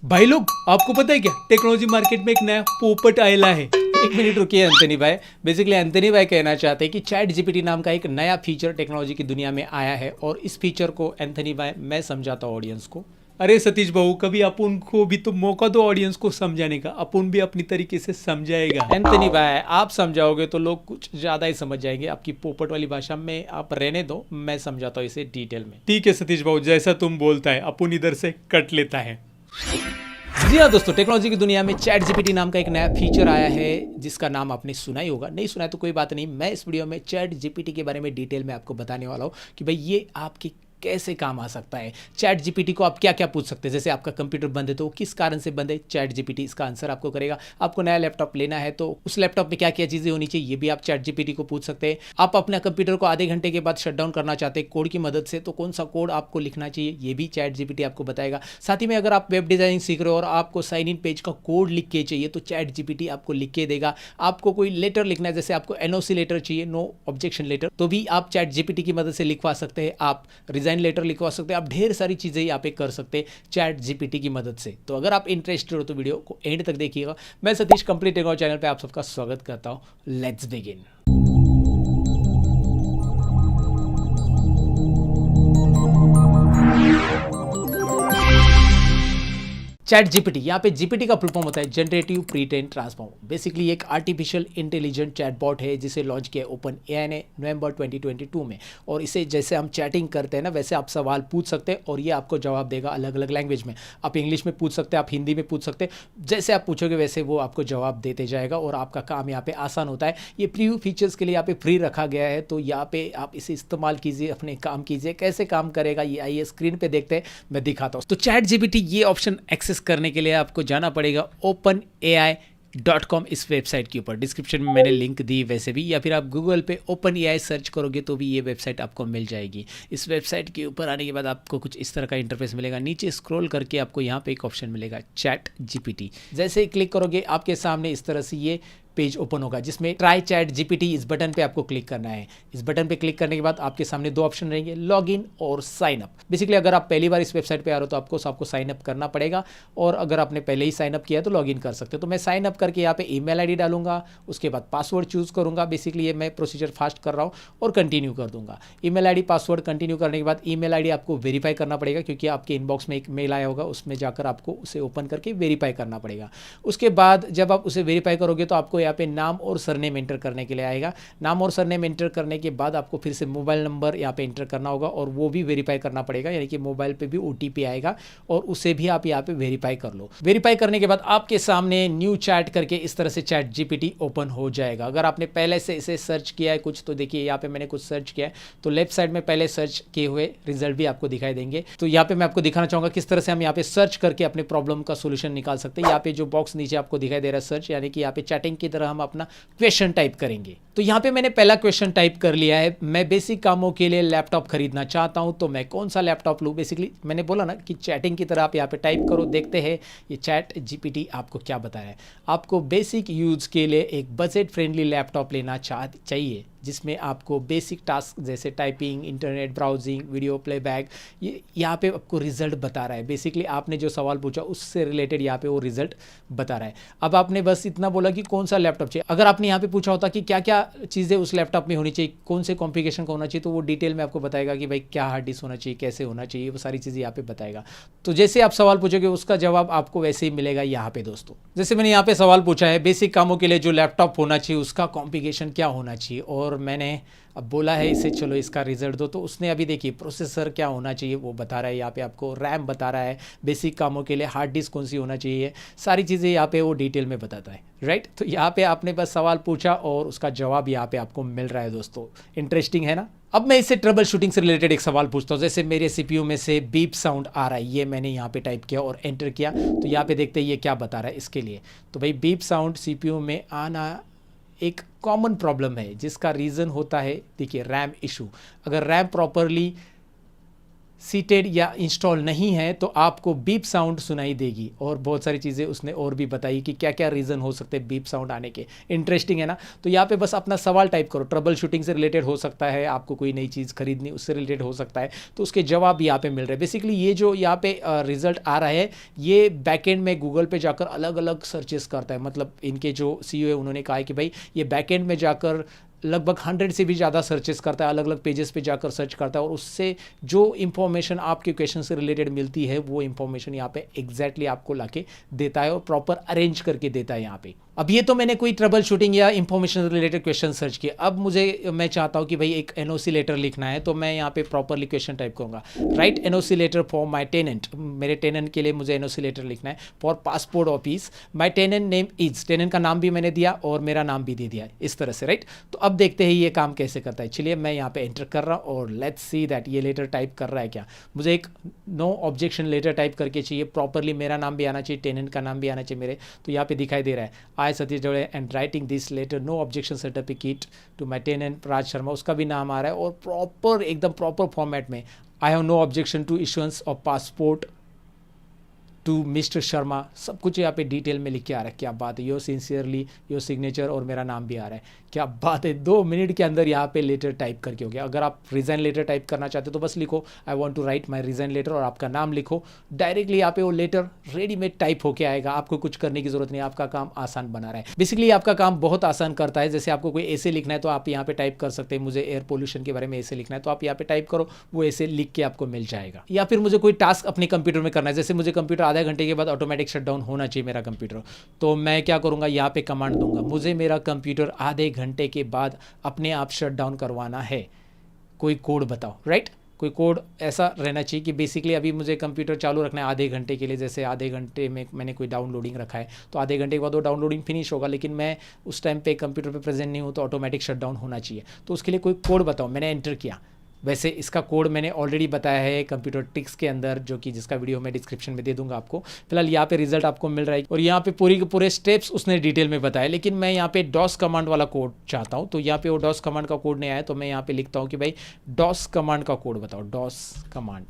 भाई लोग, आपको पता है क्या टेक्नोलॉजी मार्केट में एक नया पोपट आयला है। एक मिनट रुकिए एंथनी भाई। बेसिकली एंथनी भाई कहना चाहते हैं कि चैट जीपीटी नाम का एक नया फीचर टेक्नोलॉजी की दुनिया में आया है और इस फीचर को एंथनी भाई मैं समझाता हूँ ऑडियंस को। अरे सतीश बाबू, कभी अपन को भी तो मौका दो ऑडियंस को समझाने का, अपन भी अपनी तरीके से समझाएगा। एंथनी भाई, आप समझाओगे तो लोग कुछ ज्यादा ही समझ जाएंगे। आपकी पोपट वाली भाषा में आप रहने दो, मैं समझाता हूँ इसे डिटेल में। ठीक है सतीश बाबू, जैसा तुम बोलता है अपन इधर से कट लेता है। जी हाँ दोस्तों, टेक्नोलॉजी की दुनिया में चैट जीपीटी नाम का एक नया फीचर आया है जिसका नाम आपने सुना ही होगा। नहीं सुना है तो कोई बात नहीं, मैं इस वीडियो में चैट जीपीटी के बारे में डिटेल में आपको बताने वाला हूँ कि भाई ये आपकी कैसे काम आ सकता है। चैट जीपीटी को आप क्या क्या पूछ सकते हैं। जैसे आपका कंप्यूटर बंद है तो किस कारण से बंद है, चैट जीपीटी इसका आंसर आपको करेगा। आपको नया लैपटॉप लेना है तो उस लैपटॉप में क्या क्या चीज़ें होनी चाहिए, ये भी आप चैट जीपीटी को पूछ सकते हैं। आप अपने कंप्यूटर को आधे घंटे के बाद शटडाउन करना चाहते हैं कोड की मदद से, तो कौन सा कोड आपको लिखना चाहिए ये भी चैट जीपीटी आपको बताएगा। साथ ही में अगर आप वेब डिजाइनिंग सीख रहे हो और आपको साइन इन पेज का कोड लिख के चाहिए तो चैट जीपीटी आपको लिख के देगा। आपको कोई लेटर लिखना है, जैसे आपको एनओसी लेटर चाहिए, नो ऑब्जेक्शन लेटर, तो भी आप चैट जीपीटी की मदद से लिखवा सकते हैं। आप रिजाइन लेटर लिखवा सकते हैं। आप ढेर सारी चीज़ें यहाँ पे कर सकते हैं चैट जीपीटी की मदद से। तो अगर आप इंटरेस्टेड हो तो वीडियो को एंड तक देखिएगा। मैं सतीश कंप्लीट टेक्नोलॉजी चैनल पे आप सबका स्वागत करता हूँ। Let's begin. चैट जीपीटी, यहाँ पे जीपीटी का फुल फॉर्म होता है generative pre train transform. Basically एक आर्टिफिशियल इंटेलिजेंट चैटबॉट है जिसे लॉन्च किया ओपन एआई ने नवंबर 2022 में। और इसे जैसे हम चैटिंग करते हैं ना, वैसे आप सवाल पूछ सकते हैं और ये आपको जवाब देगा अलग अलग लैंग्वेज में। आप इंग्लिश में पूछ सकते हैं, आप हिंदी में पूछ सकते हैं। जैसे आप पूछोगे वैसे वो आपको जवाब देते जाएगा और आपका काम यहाँ पे आसान होता है। ये प्रीव्यू फीचर्स के लिए यहाँ पे फ्री रखा गया है, तो यहाँ पे आप इसे इस्तेमाल कीजिए, अपने काम कीजिए। कैसे काम करेगा ये आइए स्क्रीन पे देखते हैं, मैं दिखाता हूँ। तो चैट जीपीटी ये ऑप्शन एक्सेस करने के लिए आपको जाना पड़ेगा openai.com इस वेबसाइट के ऊपर। डिस्क्रिप्शन में मैंने लिंक दी वैसे भी, या फिर आप गूगल पे ओपन एआई सर्च करोगे तो भी ये वेबसाइट आपको मिल जाएगी। इस वेबसाइट के ऊपर आने के बाद आपको कुछ इस तरह का इंटरफेस मिलेगा। नीचे स्क्रॉल करके आपको यहाँ पे एक ऑप्शन मिलेगा चैट जीपीटी। जैसे ही क्लिक करोगे आपके सामने इस तरह से ये पेज ओपन होगा जिसमें ट्राई चैट जीपीटी, इस बटन पे आपको क्लिक करना है। इस बटन पे क्लिक करने के बाद आपके सामने दो ऑप्शन रहेंगे, लॉगिन और साइन अप। बेसिकली अगर आप पहली बार इस वेबसाइट पे आ रहे हो तो आपको साइन अप करना पड़ेगा, और अगर आपने पहले ही साइन अप किया है तो लॉगिन कर सकते हो। तो मैं साइन अप करके यहाँ पे ईमेल आईडी डालूंगा, उसके बाद पासवर्ड चूज करूंगा। बेसिकली ये मैं प्रोसीजर फास्ट कर रहा हूँ और कंटिन्यू कर दूंगा। ईमेल आईडी पासवर्ड कंटिन्यू करने के बाद ईमेल आईडी आपको वेरीफाई करना पड़ेगा, क्योंकि आपके इनबॉक्स में एक मेल आया होगा, उसमें जाकर आपको उसे ओपन करके वेरीफाई करना पड़ेगा। उसके बाद जब आप उसे वेरीफाई करोगे तो आपको यहाँ पे नाम और सरनेम एंटर करने के लिए आएगा। नाम और सरनेम एंटर करने के बाद आपको फिर से मोबाइल नंबर यहाँ पे एंटर करना होगा और वो भी वेरीफाई करना पड़ेगा, यानी कि मोबाइल पे भी ओटीपी आएगा और उसे भी आप यहाँ पे वेरीफाई कर लो। वेरीफाई करने के बाद आपके सामने न्यू चैट करके इस तरह से चैट जीपीटी ओपन हो जाएगा। अगर आपने पहले से इसे सर्च किया है कुछ, तो देखिए यहाँ पे मैंने कुछ सर्च किया है, तो लेफ्ट साइड में पहले सर्च किए हुए रिजल्ट भी आपको दिखाई देंगे। तो यहाँ पे मैं आपको दिखाना चाहूंगा किस तरह से हम यहाँ पे सर्च करके अपने प्रॉब्लम का सोल्यूशन निकाल सकते हैं। यहाँ पे जो बॉक्स नीचे आपको दिखाई दे रहा है सर्च, यानी कि यहाँ पे चैटिंग की तरह हम अपना क्वेश्चन टाइप करेंगे। तो यहाँ पे मैंने पहला क्वेश्चन टाइप कर लिया है, मैं बेसिक कामों के लिए लैपटॉप खरीदना चाहता हूँ, तो मैं कौन सा लैपटॉप लूँ। बेसिकली मैंने बोला ना कि चैटिंग की तरह आप यहाँ पे टाइप करो, देखते हैं ये चैट जीपीटी आपको क्या बताया है। आपको बेसिक यूज के लिए एक बजट फ्रेंडली लैपटॉप लेना चाहिए जिसमें आपको बेसिक टास्क जैसे typing, internet browsing, video playback, ये यहाँ पे आपको रिजल्ट बता रहा है। बेसिकली आपने जो सवाल पूछा उससे रिलेटेड यहाँ पे वो रिजल्ट बता रहा है। अब आपने बस इतना बोला कि कौन सा लैपटॉप चाहिए। अगर आपने यहाँ पे पूछा होता कि क्या क्या चीज़ें उस लैपटॉप में होनी चाहिए, कौन से कॉन्फ़िगरेशन का होना चाहिए, तो वो डिटेल में आपको बताएगा कि भाई क्या हार्ड डिस्क होना चाहिए, कैसे होना चाहिए, वो सारी चीज़ें यहाँ पे बताएगा। तो जैसे आप सवाल पूछोगे उसका जवाब आपको वैसे ही मिलेगा यहाँ पे दोस्तों। जैसे मैंने यहाँ पे सवाल पूछा है बेसिक कामों के लिए जो लैपटॉप होना चाहिए उसका कॉन्फ़िगरेशन क्या होना चाहिए, और मैंने अब बोला है इसे चलो इसका रिजल्ट दो, तो उसने अभी देखिए प्रोसेसर क्या होना चाहिए वो बता रहा है, यहाँ पे आपको रैम बता रहा है, बेसिक कामों के लिए हार्ड डिस्क कौन सी होना चाहिए, सारी चीज़ें यहाँ पे वो डिटेल में बताता है, राइट। तो यहाँ पे आपने बस सवाल पूछा और उसका जवाब यहाँ पे आपको मिल रहा है दोस्तों। इंटरेस्टिंग है ना। अब मैं इससे ट्रबल शूटिंग से रिलेटेड एक सवाल पूछता हूँ। जैसे मेरे सीपीयू में से बीप साउंड आ रहा है, ये मैंने यहाँ पे टाइप किया और एंटर किया, तो यहाँ पे देखते हैं ये क्या बता रहा है इसके लिए। तो भाई बीप साउंड सीपीयू में आना एक कॉमन प्रॉब्लम है जिसका रीज़न होता है, देखिए रैम इशू। अगर रैम प्रॉपरली सीटेड या इंस्टॉल नहीं है तो आपको बीप साउंड सुनाई देगी, और बहुत सारी चीज़ें उसने और भी बताई कि क्या क्या रीज़न हो सकते हैं बीप साउंड आने के। इंटरेस्टिंग है ना। तो यहाँ पे बस अपना सवाल टाइप करो, ट्रबल शूटिंग से रिलेटेड हो सकता है, आपको कोई नई चीज़ खरीदनी उससे रिलेटेड हो सकता है, तो उसके जवाब यहाँ पे मिल रहे हैं। बेसिकली ये जो यहाँ पे रिजल्ट आ रहा है ये बैकएंड में गूगल पे जाकर अलग अलग सर्चेस करता है। मतलब इनके जो सीईओ है उन्होंने कहा है कि भाई ये बैकएंड में जाकर लगभग 100 से भी ज़्यादा सर्चेस करता है, अलग अलग पेजेस पे जाकर सर्च करता है, और उससे जो इंफॉर्मेशन आपके क्वेश्चन से रिलेटेड मिलती है वो इंफॉर्मेशन यहाँ पे एग्जैक्टली आपको लाके देता है और प्रॉपर अरेंज करके देता है यहाँ पे। अब ये तो मैंने कोई ट्रबल शूटिंग या इंफॉर्मेशन रिलेटेड क्वेश्चन सर्च किया। अब मैं चाहता हूँ कि भाई एक एनओसी लेटर लिखना है, तो मैं यहाँ पे प्रॉपरली क्वेश्चन टाइप करूँगा, right NOC letter for my tenant. मेरे टेनेंट के लिए मुझे एनओसी लेटर लिखना है for passport office, my tenant name is, tenant का नाम भी मैंने दिया और मेरा नाम भी दे दिया इस तरह से, राइट। तो अब देखते हैं ये काम कैसे करता है। चलिए मैं यहाँ पे एंटर कर रहा हूँ और लेट्स सी दैट ये लेटर टाइप कर रहा है क्या। मुझे एक नो ऑब्जेक्शन लेटर टाइप करके चाहिए, प्रॉपरली मेरा नाम भी आना चाहिए, टेनेंट का नाम भी आना चाहिए मेरे। तो यहाँ पे दिखाई दे रहा है I Satish Jode and writing this letter no objection certificate to my tenant Raj Sharma, उसका भी नाम आ रहा है और प्रॉपर एकदम प्रॉपर फॉर्मेट में I have no objection to issuance of passport to mister Sharma, सब कुछ यहाँ पे डिटेल में लिख के आ रहा है। क्या बात है, योर सिंसियरली, योर सिग्नेचर और मेरा नाम भी आ रहा है। क्या बात है, 2 मिनट के अंदर यहाँ पे लेटर टाइप करके हो गया। अगर आप रिज़ाइन लेटर टाइप करना चाहते हो तो बस लिखो I want to write my resign letter और आपका नाम लिखो, डायरेक्टली यहाँ पे वो लेटर रेडीमेड टाइप होके आएगा। आपको कुछ करने की जरूरत नहीं, आपका काम आसान बना रहा है। बेसिकली आपका काम बहुत आसान करता है। जैसे आपको कोई ऐसे लिखना है तो आप यहाँ पे टाइप कर सकते हैं, मुझे एयर पोल्यूशन के बारे में ऐसे लिखना है तो आप यहाँ पे टाइप करो, वो ऐसे लिख के आपको मिल जाएगा। या फिर मुझे कोई टास्क अपने कंप्यूटर में करना है, जैसे मुझे कंप्यूटर आधा घंटे के बाद ऑटोमेटिक शटडाउन होना चाहिए मेरा कंप्यूटर, तो मैं क्या करूँगा यहाँ पे कमांड दूंगा, मुझे मेरा कंप्यूटर आधे घंटे के बाद अपने आप शट डाउन करवाना है, कोई कोड बताओ, राइट। कोई कोड ऐसा रहना चाहिए कि बेसिकली अभी मुझे कंप्यूटर चालू रखना है आधे घंटे के लिए, जैसे आधे घंटे में मैंने कोई डाउनलोडिंग रखा है तो आधे घंटे के बाद वो डाउनलोडिंग फिनिश होगा, लेकिन मैं उस टाइम पे कंप्यूटर पे प्रेजेंट नहीं हूँ तो ऑटोमेटिक शट डाउन होना चाहिए। तो उसके लिए कोई कोड बताओ, मैंने एंटर किया। वैसे इसका कोड मैंने ऑलरेडी बताया है कंप्यूटर ट्रिक्स के अंदर, जो कि जिसका वीडियो मैं डिस्क्रिप्शन में दे दूंगा आपको। फिलहाल यहाँ पे रिजल्ट आपको मिल रहा है और यहाँ पे पूरी के पूरे स्टेप्स उसने डिटेल में बताया, लेकिन मैं यहाँ पे डॉस कमांड वाला कोड चाहता हूँ। तो यहाँ पे वो डॉस कमांड का कोड नहीं आया तो मैं यहाँ पे लिखता हूँ कि भाई डॉस कमांड का कोड बताओ, डॉस कमांड।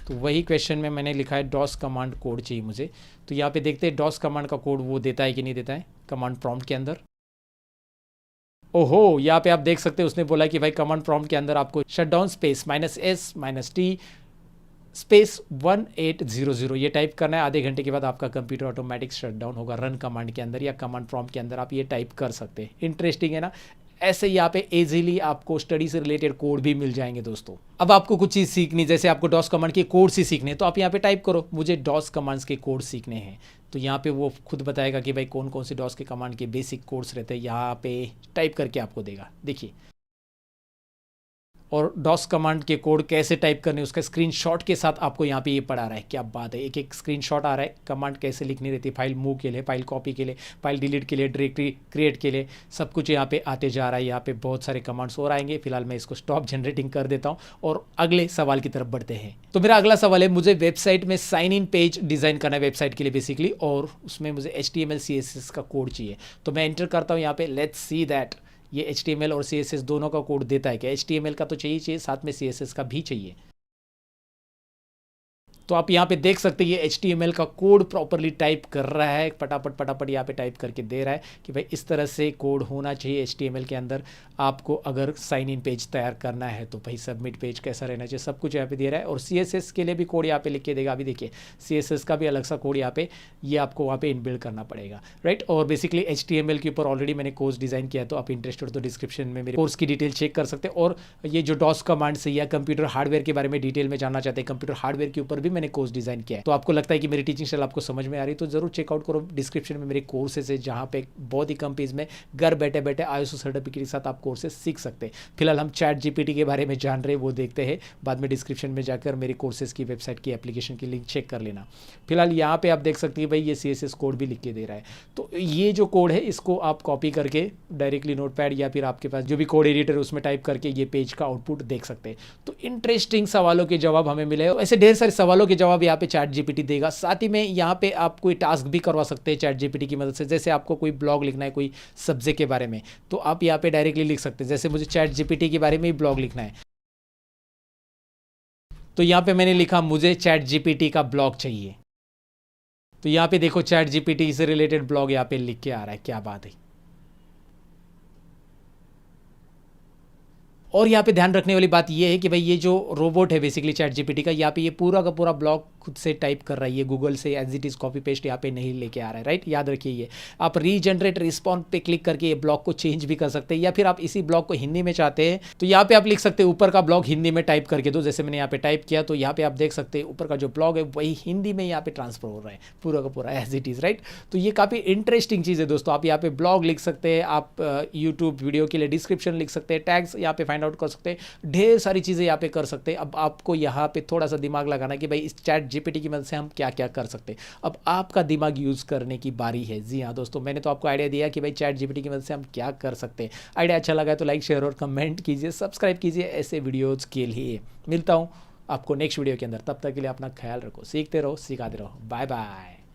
तो वही क्वेश्चन में मैंने लिखा है डॉस कमांड कोड चाहिए मुझे। तो यहाँ पे देखते हैं डॉस कमांड का कोड वो देता है कि नहीं देता है कमांड प्रॉम्प्ट के अंदर। ओहो, यहाँ पे आप देख सकते हैं उसने बोला कि भाई कमांड प्रॉम्प्ट के अंदर आपको शटडाउन स्पेस -S-T स्पेस 1800 ये टाइप करना है। आधे घंटे के बाद आपका कंप्यूटर ऑटोमेटिक शटडाउन होगा रन कमांड के अंदर या कमांड प्रॉम्प्ट के अंदर आप ये टाइप कर सकते हैं। इंटरेस्टिंग है ना। ऐसे यहाँ पे इजीली आपको स्टडी से रिलेटेड कोड भी मिल जाएंगे दोस्तों। अब आपको कुछ चीज़ सीखनी, जैसे आपको डॉस कमांड के कोड ही सीखने हैं तो आप यहाँ पे टाइप करो मुझे डॉस कमांड्स के कोड सीखने हैं, तो यहाँ पे वो खुद बताएगा कि भाई कौन कौन से डॉस के कमांड के बेसिक कोड्स रहते हैं, यहाँ पे टाइप करके आपको देगा। देखिए, और डॉस कमांड के कोड कैसे टाइप करने उसका स्क्रीनशॉट के साथ आपको यहाँ पे ये पढ़ा रहा है। क्या बात है, एक एक स्क्रीनशॉट आ रहा है कमांड कैसे लिखनी रहती है, फाइल मूव के लिए, फाइल कॉपी के लिए, फाइल डिलीट के लिए, डायरेक्टरी क्रिएट के लिए, सब कुछ यहाँ पे आते जा रहा है। यहाँ पे बहुत सारे कमांड्स और आएंगे। फिलहाल मैं इसको स्टॉप जनरेटिंग कर देता हूँ और अगले सवाल की तरफ बढ़ते हैं। तो मेरा अगला सवाल है, मुझे वेबसाइट में साइन इन पेज डिज़ाइन करना है वेबसाइट के लिए बेसिकली, और उसमें मुझे HTML CSS का कोड चाहिए। तो मैं एंटर करता हूँ यहाँ पे, लेट्स सी दैट ये HTML और CSS दोनों का कोड देता है क्या। HTML का तो चाहिए, साथ में CSS का भी चाहिए। तो आप यहाँ पे देख सकते हैं ये HTML का कोड प्रॉपरली टाइप कर रहा है, फटाफट यहाँ पे टाइप करके दे रहा है कि भाई इस तरह से कोड होना चाहिए HTML के अंदर आपको अगर साइन इन पेज तैयार करना है। तो भाई सबमिट पेज कैसा रहना चाहिए, सब कुछ यहाँ पे दे रहा है। और CSS के लिए भी कोड यहाँ पे लिख के देगा। अभी देखिए CSS का भी अलग सा कोड यहाँ पे ये आपको वहाँ पे इनबिल्ड करना पड़ेगा, राइट। और बेसिकली HTML के ऊपर ऑलरेडी मैंने कोर्स डिज़ाइन किया है, तो आप इंटरेस्टेड तो डिस्क्रिप्शन में मेरे कोर्स की डिटेल चेक कर सकते हैं। और ये जो डॉस कमांड से या कंप्यूटर हार्डवेयर के बारे में डिटेल में जानना चाहते हैं, कंप्यूटर हार्डवेयर के ऊपर भी मैंने कोर्स डिज़ाइन किया है। तो आपको लगता है कि मेरी टीचिंग स्टाइल आपको समझ में आ रही है तो जरूर चेकआउट करो। डिस्क्रिप्शन में मेरे कोर्सेज है जहाँ पे बहुत ही कम फीस में घर बैठे बैठे ISO सर्टिफिकेट के साथ आप कोर्सेज सीख सकते हैं। फिलहाल हम ChatGPT के बारे में जान रहे हैं, वो देखते हैं बाद में। डिस्क्रिप्शन में जाकर मेरे कोर्सेज की वेबसाइट की एप्लीकेशन की लिंक चेक कर लेना। फिलहाल यहाँ पे आप देख सकते हैं भाई ये CSS कोड भी लिख के दे रहा है। तो ये जो कोड है इसको आप कॉपी करके डायरेक्टली नोटपैड या फिर आपके पास जो भी कोड एडिटर है उसमें टाइप करके ये पेज का आउटपुट देख सकते हैं। तो इंटरेस्टिंग सवालों के जवाब हमें मिले। ऐसे ढेर सारे सवालों के जवाब यहाँ पे ChatGPT देगा। साथ ही में यहाँ पे आप कोई टास्क भी करवा सकते हैं ChatGPT की मदद से। जैसे आपको कोई ब्लॉग लिखना है कोई सब्जेक्ट के बारे में तो आप यहाँ पे डायरेक्टली लिख सकते हैं। जैसे मुझे ChatGPT के बारे में ही ब्लॉग लिखना है तो यहाँ पे मैंने लिखा मुझे चैट जीपीटी का ब्लॉग चाहिए। तो यहाँ पे देखो चैट जीपीटी से रिलेटेड ब्लॉग यहाँ पे लिख के आ रहा है, क्या बात है। और यहाँ पे ध्यान रखने वाली बात ये है कि भाई ये जो रोबोट है बेसिकली चैट जीपीटी का, यहाँ पे ये पूरा का पूरा ब्लॉग खुद से टाइप कर रहा है, ये गूगल से as it is copy paste यहाँ पे नहीं लेके आ रहा है, राइट। याद रखिए ये आप रीजनरेट रिस्पॉन्स पे क्लिक करके ये ब्लॉग को चेंज भी कर सकते हैं, या फिर आप इसी ब्लॉग को हिंदी में चाहते हैं तो यहाँ पे आप लिख सकते हैं ऊपर का ब्लॉग हिंदी में टाइप करके दो, जैसे मैंने यहाँ पे टाइप किया तो यहाँ पे आप देख सकते हैं ऊपर का जो ब्लॉग है वही हिंदी में यहाँ पे ट्रांसफर हो रहा है पूरा का पूरा एज इट इज़, राइट। तो ये काफ़ी इंटरेस्टिंग चीज़ है दोस्तों। आप यहाँ पे ब्लॉग लिख सकते हैं, आप यूट्यूब वीडियो के लिए डिस्क्रिप्शन लिख सकते हैं, टैग्स यहाँ पे फाइंड आउट कर सकते हैं, ढेर सारी चीज़ें यहाँ पे कर सकते हैं। अब आपको यहाँ पे थोड़ा सा दिमाग लगाना कि भाई इस चैट जीपीटी की मदद से हम क्या क्या कर सकते हैं। अब आपका दिमाग यूज़ करने की बारी है। जी हाँ दोस्तों, मैंने तो आपको आइडिया दिया कि भाई चैट जीपीटी की मदद से हम क्या कर सकते हैं। आइडिया अच्छा लगा तो लाइक शेयर और कमेंट कीजिए, सब्सक्राइब कीजिए ऐसे वीडियोज़ के लिए। मिलता हूँ आपको नेक्स्ट वीडियो के अंदर, तब तक के लिए अपना ख्याल रखो, सीखते रहो, सिखाते रहो। Bye bye.